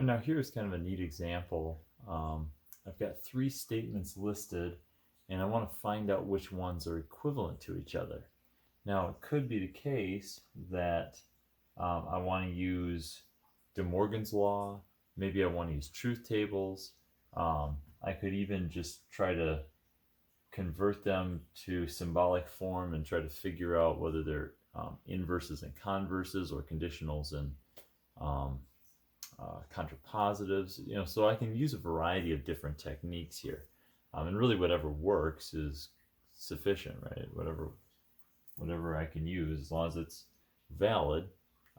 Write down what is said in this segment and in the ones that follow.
And now here's kind of a neat example. I've got three statements listed, and I want to find out which ones are equivalent to each other. Now, it could be the case that I want to use De Morgan's law. Maybe I want to use truth tables. I could even just try to convert them to symbolic form and try to figure out whether they're inverses and converses or conditionals and contrapositives. So I can use a variety of different techniques here, and really whatever works is sufficient, right? Whatever I can use, as long as it's valid,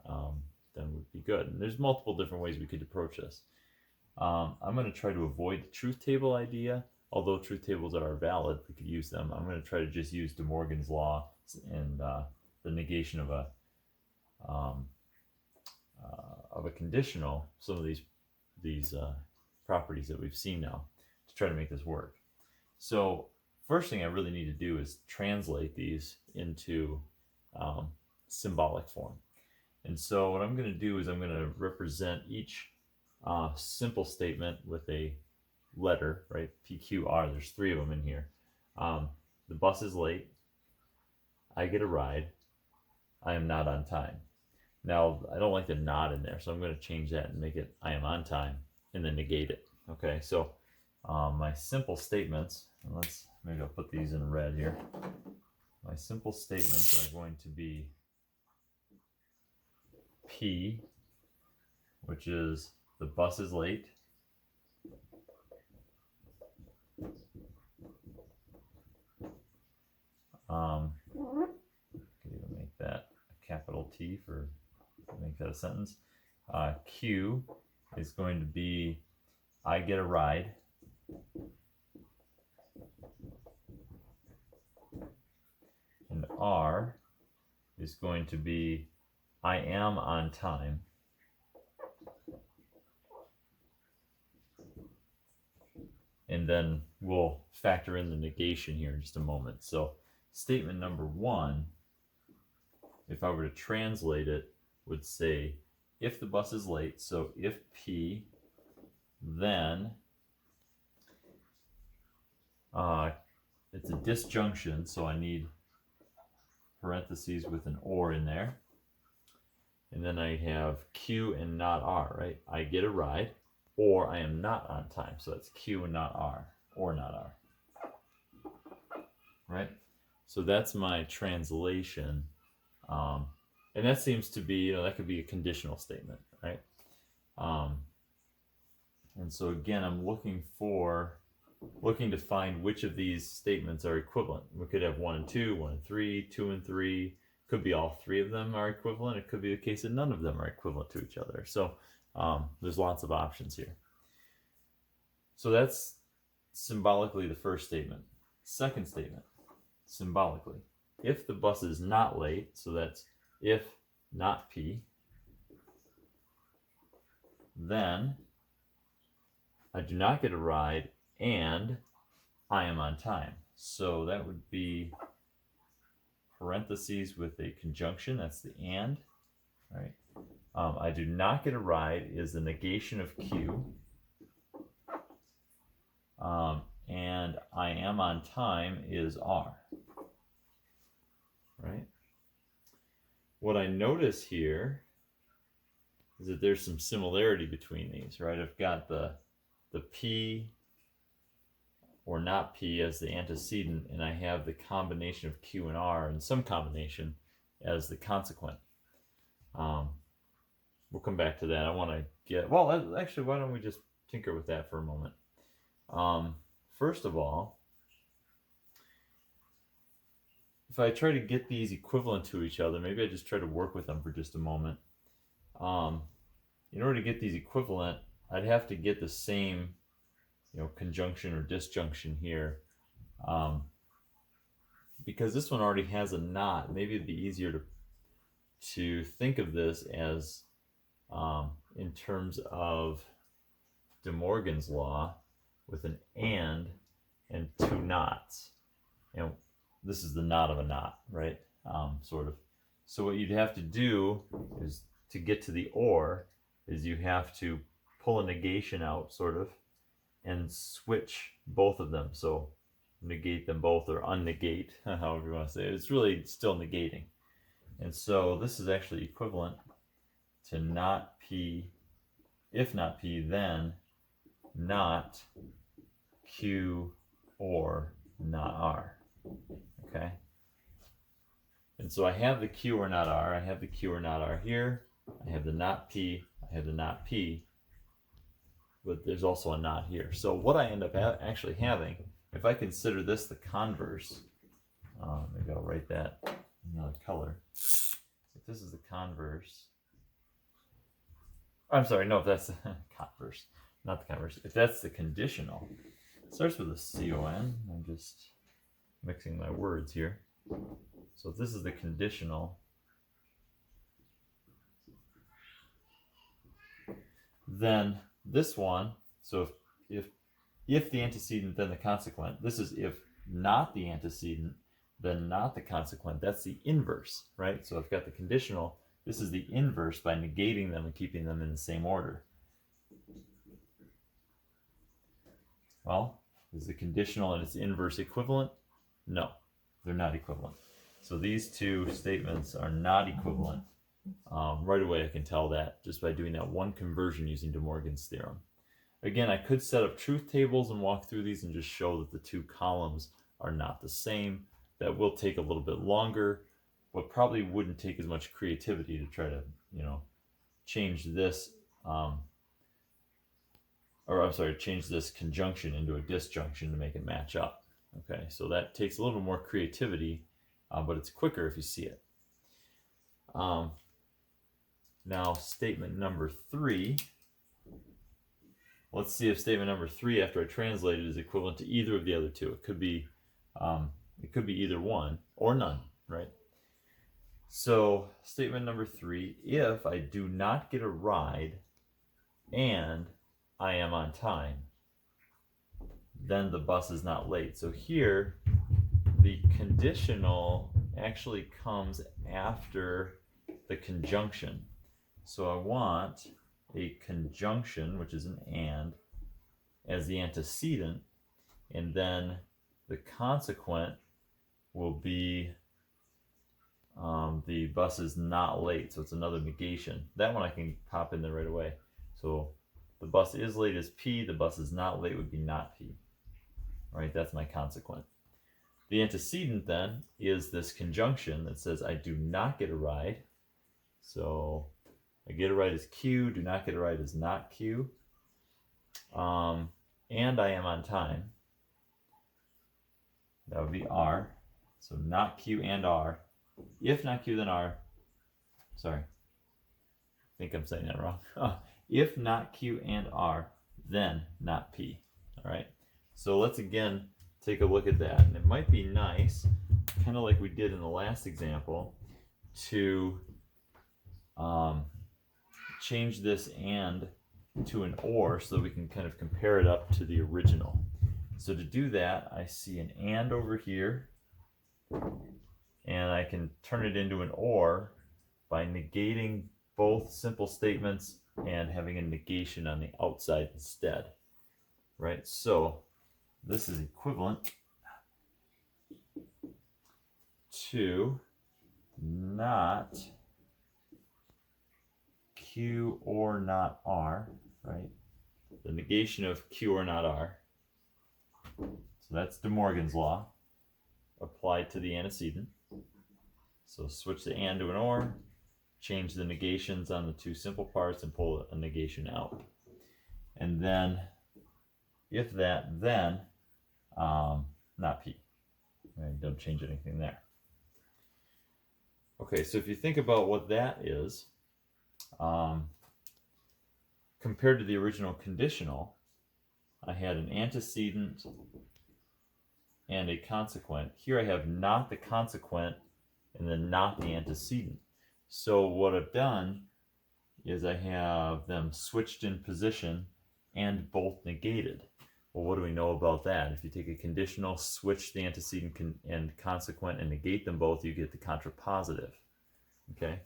then would be good. And there's multiple different ways we could approach this. I'm going to try to avoid the truth table idea. Although truth tables are valid, we could use them. I'm going to try to just use De Morgan's law and the negation of a conditional, some of these properties that we've seen now, to try to make this work. So first thing I really need to do is translate these into symbolic form. And so what I'm going to do is I'm going to represent each simple statement with a letter, right? PQR. There's three of them in here. The bus is late. I get a ride. I am not on time. Now, I don't like the not in there, so I'm going to change that and make it I am on time and then negate it. Okay, so my simple statements, and maybe I'll put these in red here. My simple statements are going to be P, which is the bus is late. Could even make that a capital T for make that a sentence. Q is going to be I get a ride. And R is going to be I am on time. And then we'll factor in the negation here in just a moment. So statement number one, if I were to translate it, would say if the bus is late, so if P, then it's a disjunction, so I need parentheses with an or in there. And then I have Q and not R, right? I get a ride, or I am not on time. So that's Q and not R, or not R. Right? So that's my translation. And that seems to be, that could be a conditional statement, right? And so again, I'm looking to find which of these statements are equivalent. We could have 1 and 2, 1 and 3, 2 and 3. Could be all three of them are equivalent. It could be the case that none of them are equivalent to each other. So there's lots of options here. So that's symbolically the first statement. Second statement, symbolically. If the bus is not late, so that's if not P, then I do not get a ride and I am on time. So that would be parentheses with a conjunction, that's the and, right? I do not get a ride is the negation of Q. And I am on time is R, right? What I notice here is that there's some similarity between these, right? I've got the P or not P as the antecedent, and I have the combination of Q and R and some combination as the consequent. We'll come back to that. I want to get, well, actually, why don't we just tinker with that for a moment? First of all, if I try to get these equivalent to each other, maybe I just try to work with them for just a moment. In order to get these equivalent, I'd have to get the same, conjunction or disjunction here. Because this one already has a not, maybe it'd be easier to think of this as in terms of De Morgan's law with an and two nots. This is the not of a not, right? Sort of. So what you'd have to do is to get to the or is you have to pull a negation out, sort of, and switch both of them. So negate them both, or unnegate, however you want to say it. It's really still negating. And so this is actually equivalent to not P, if not P, then not Q or not R. Okay? And so I have the Q or not R, I have the Q or not R here, I have the not P, I have the not P, but there's also a not here. So what I end up actually having, if I consider this the converse, maybe I'll write that in another color. If this is the converse, I'm sorry, no, if that's the converse, not the converse. If that's the conditional, it starts with a C-O-N. I'm just mixing my words here. So if this is the conditional, then this one, so if the antecedent, then the consequent, this is if not the antecedent, then not the consequent. That's the inverse, right? So I've got the conditional, this is the inverse by negating them and keeping them in the same order. Well, is the conditional and its inverse equivalent? No, they're not equivalent. So these two statements are not equivalent. Right away I can tell that just by doing that one conversion using De Morgan's theorem. Again, I could set up truth tables and walk through these and just show that the two columns are not the same. That will take a little bit longer, but probably wouldn't take as much creativity to try to, change this, change this conjunction into a disjunction to make it match up. Okay, so that takes a little more creativity, but it's quicker if you see it. Now, statement number 3. Let's see if statement number 3, after I translate it, is equivalent to either of the other two. It could be either one or none, right? So, statement number 3, if I do not get a ride and I am on time, then the bus is not late. So here, the conditional actually comes after the conjunction. So I want a conjunction, which is an and, as the antecedent, and then the consequent will be the bus is not late, so it's another negation. That one I can pop in there right away. So the bus is late is P, the bus is not late would be not P. Right, that's my consequent. The antecedent then is this conjunction that says I do not get a ride. So I get a ride is Q, do not get a ride is not Q. And I am on time. That would be R. So not Q and R. If not Q, then R. Sorry. I think I'm saying that wrong. If not Q and R, then not P. All right. So let's again take a look at that. And it might be nice, kind of like we did in the last example, to change this and to an or so that we can kind of compare it up to the original. So to do that, I see an and over here, and I can turn it into an or by negating both simple statements and having a negation on the outside instead. Right? So this is equivalent to not Q or not R, right? The negation of Q or not R. So that's De Morgan's law applied to the antecedent. So switch the and to an or, change the negations on the two simple parts and pull a negation out. And then, if that, then not P. Right? Don't change anything there. Okay, so if you think about what that is, compared to the original conditional, I had an antecedent and a consequent. Here I have not the consequent and then not the antecedent. So what I've done is I have them switched in position and both negated. Well, what do we know about that? If you take a conditional, switch the antecedent and consequent and negate them both, you get the contrapositive. Okay,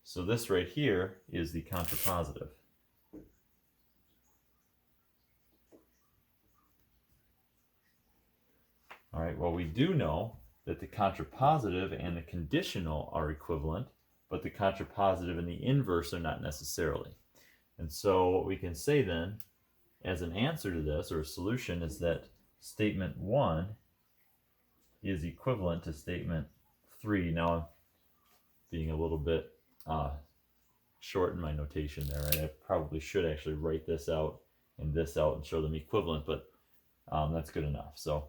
so this right here is the contrapositive. All right, well, we do know that the contrapositive and the conditional are equivalent, but the contrapositive and the inverse are not necessarily. And so what we can say then, as an answer to this, or a solution, is that statement 1 is equivalent to statement 3. Now I'm being a little bit short in my notation there, right? I probably should actually write this out and this out and show them equivalent, but that's good enough. So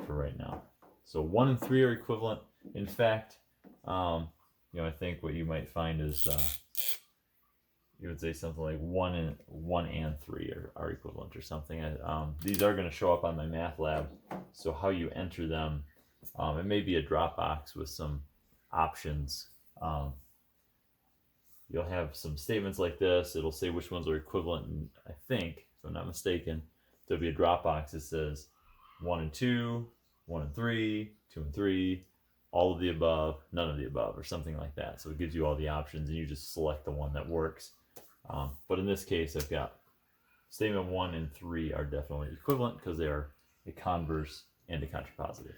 for right now, so 1 and 3 are equivalent. In fact, I think what you might find is you would say something like 1 and 3 are equivalent or something. These are going to show up on my math lab, so how you enter them, it may be a Dropbox with some options. You'll have some statements like this. It'll say which ones are equivalent, and I think, if I'm not mistaken, there'll be a Dropbox that says 1 and 2, 1 and 3, 2 and 3, all of the above, none of the above, or something like that. So it gives you all the options, and you just select the one that works. But in this case, I've got statement 1 and 3 are definitely equivalent because they are a converse and a contrapositive.